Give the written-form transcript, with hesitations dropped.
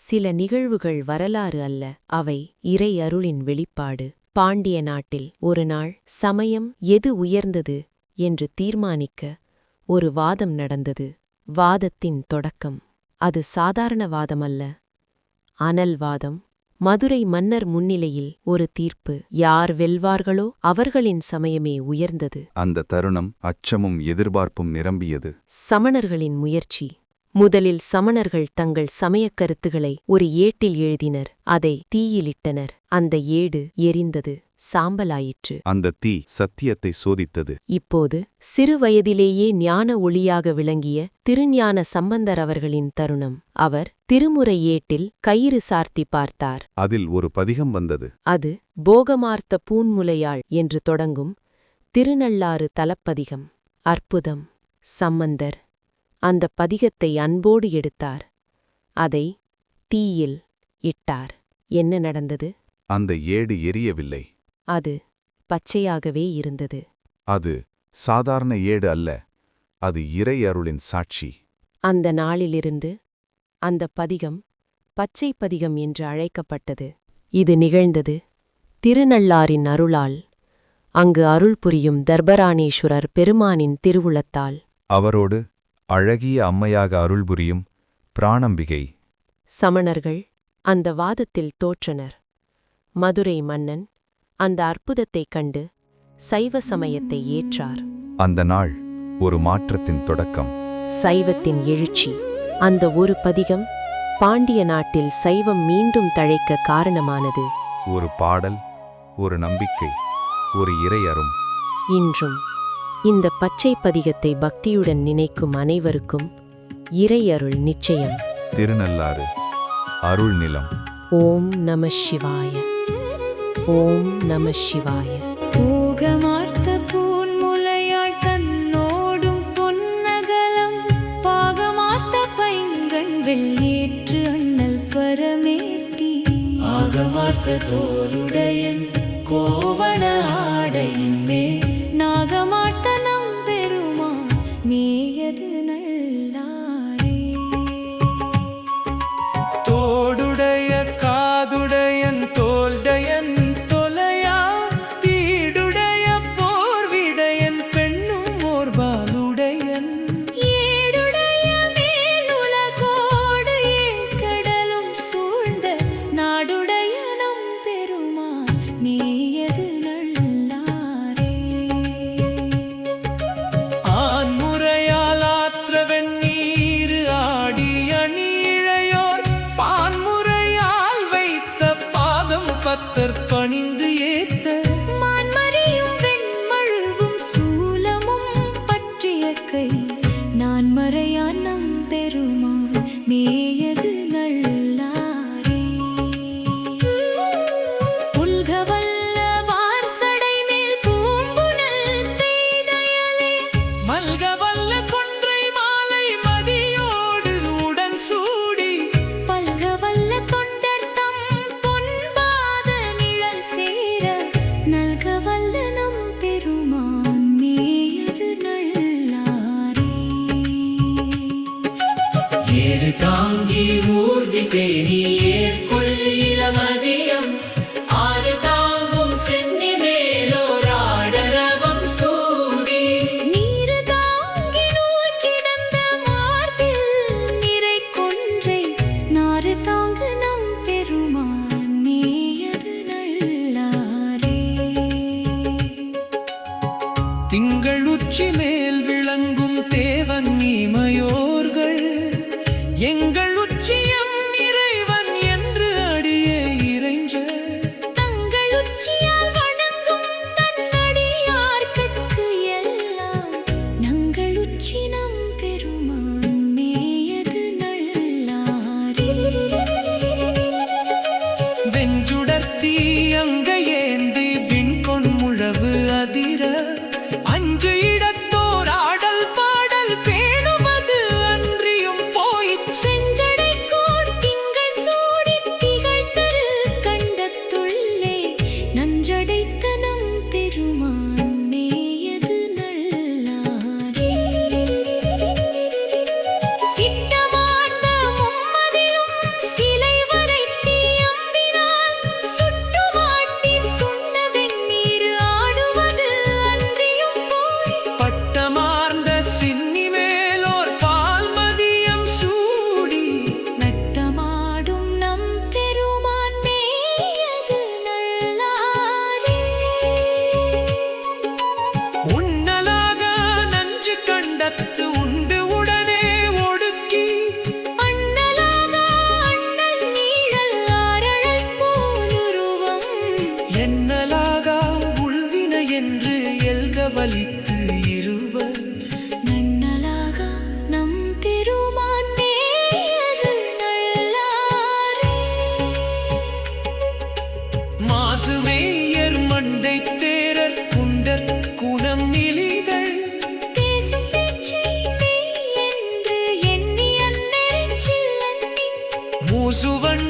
சில நிகழ்வுகள் வரலாறு அல்ல, அவை இறை அருளின் வெளிப்பாடு. பாண்டிய நாட்டில் ஒரு நாள் சமயம் எது உயர்ந்தது என்று தீர்மானிக்க ஒரு வாதம் நடந்தது. வாதத்தின் தொடக்கம் அது சாதாரண வாதமல்ல, அனல் வாதம். மதுரை மன்னர் முன்னிலையில் ஒரு தீர்ப்பு. யார் வெல்வார்களோ அவர்களின் சமயமே உயர்ந்தது. அந்த தருணம் அச்சமும் எதிர்பார்ப்பும் நிரம்பியது. சமணர்களின் முயற்சி. முதலில் சமணர்கள் தங்கள் சமயக் கருத்துக்களை ஒரு ஏட்டில் எழுதினர். அதை தீயிலிட்டனர். அந்த ஏடு எரிந்தது, சாம்பலாயிற்று. அந்த தீ சத்தியத்தை சோதித்தது. இப்போது சிறு வயதிலேயே ஞான ஒளியாக விளங்கிய திருஞான சம்பந்தர் அவர்களின் தருணம். அவர் திருமுறை ஏட்டில் கயிறு சார்த்தி பார்த்தார். அதில் ஒரு பதிகம் வந்தது. அது போகமார்த்த பூன்முலையாள் என்று தொடங்கும் திருநள்ளாறு தலப்பதிகம். அற்புதம்! சம்பந்தர் அந்த பதிகத்தை அன்போடு எடுத்தார். அதை தீயில் இட்டார். என்ன நடந்தது? அந்த ஏடு எரியவில்லை. அது பச்சையாகவே இருந்தது. அது சாதாரண ஏடு அல்ல, அது இறை அருளின் சாட்சி. அந்த நாளிலிருந்து அந்த பதிகம் பச்சை பதிகம் என்று அழைக்கப்பட்டது. இது நிகழ்ந்தது திருநள்ளாரின் அருளால், அங்கு அருள் புரியும் தர்பராணீஸ்வரர் பெருமானின் திருவுளத்தால். அவரோடு அழகிய அம்மையாக அருள்புரியும் பிராணம்பிகை. சமணர்கள் அந்த வாதத்தில் தோற்றனர். மதுரை மன்னன் அந்த அற்புதத்தைக் கண்டு சைவ சமயத்தை ஏற்றார். அந்த நாள் ஒரு மாற்றத்தின் தொடக்கம். சைவத்தின் எழுச்சி. அந்த ஒரு பதிகம் பாண்டிய நாட்டில் சைவம் மீண்டும் தழைக்க காரணமானது. ஒரு பாடல், ஒரு நம்பிக்கை, ஒரு இறை அரும். இன்றும் இந்த பச்சை பதிகத்தை பக்தியுடன் நினைக்கும் அனைவருக்கும் இறை அருள் நிச்சயம். திருநள்ளாறு அருள் நிலம். ஓம் நம சிவாய. ஓம் நம சிவாய. போகமார்த்த பூன்முலையாள் தன்னோடும் பொன்னகலம், பாகமார்த்த பைங்கண் வெள்ளேற்று அண்ணல் பரமேட்டி, ஆகமார்த்த தோளுடையன் கோவண ஆடையின் மேல், நாகமார்த்த நம்பெருமான் மேயது நல்லாரே. தோடுடைய காதுடையன் தோல்டையன் தொலையா, தீடுடைய போர்விடையன் பெண்ணும் ஓர்பாலுடையன், ஏடுடைய மேலுலகோடு ஏழ்கடலும் சூழ்ந்த நாடுடைய நம்பெருமான் மேயது நல்லாரே. ஆண்முறையால் ஆற்ற வெண்ணீர் ஆடி அணியிழையோர், பான்முறையால் வைத்த பாதம் பத்தர் பணிந்து ஏத்த, மான்மறியும் வெண்மழுவும் சூலமும் பற்றிய கை, நான் மறையான் நம்பெருமான் மேயது நல்லாரே. உல்கவல்ல வார்சடை மேல் பூம்புனல் பெய்தயலே, மல்கவல்ல கொன்றை மாலை மதியோடு உடன் சூடி, பல்கவல்ல தொண்டர் தம் பொன்பாத நிழல் சேர, நல்கவல்ல நம்பெருமான் மேயது நல்லாரே. ஏறு தாங்கி ஊர்தி பேணி ஏற்கொள் இளமதியம், ஆறு தாங்கும் சென்னி மேலோர் ஆடரவம் சூடி, நீரு தாங்கி நூல் கிடந்த மார்பில் நிறை கொன்றை, நாறு தாங்கு நம்பெருமான் மேயது நல்லாரே. திங்கள் உச்சி மேல் விளங்கும் தேவன் இமையோர்கள், எங்கள் உச்சியம் இறைவன் பூவன்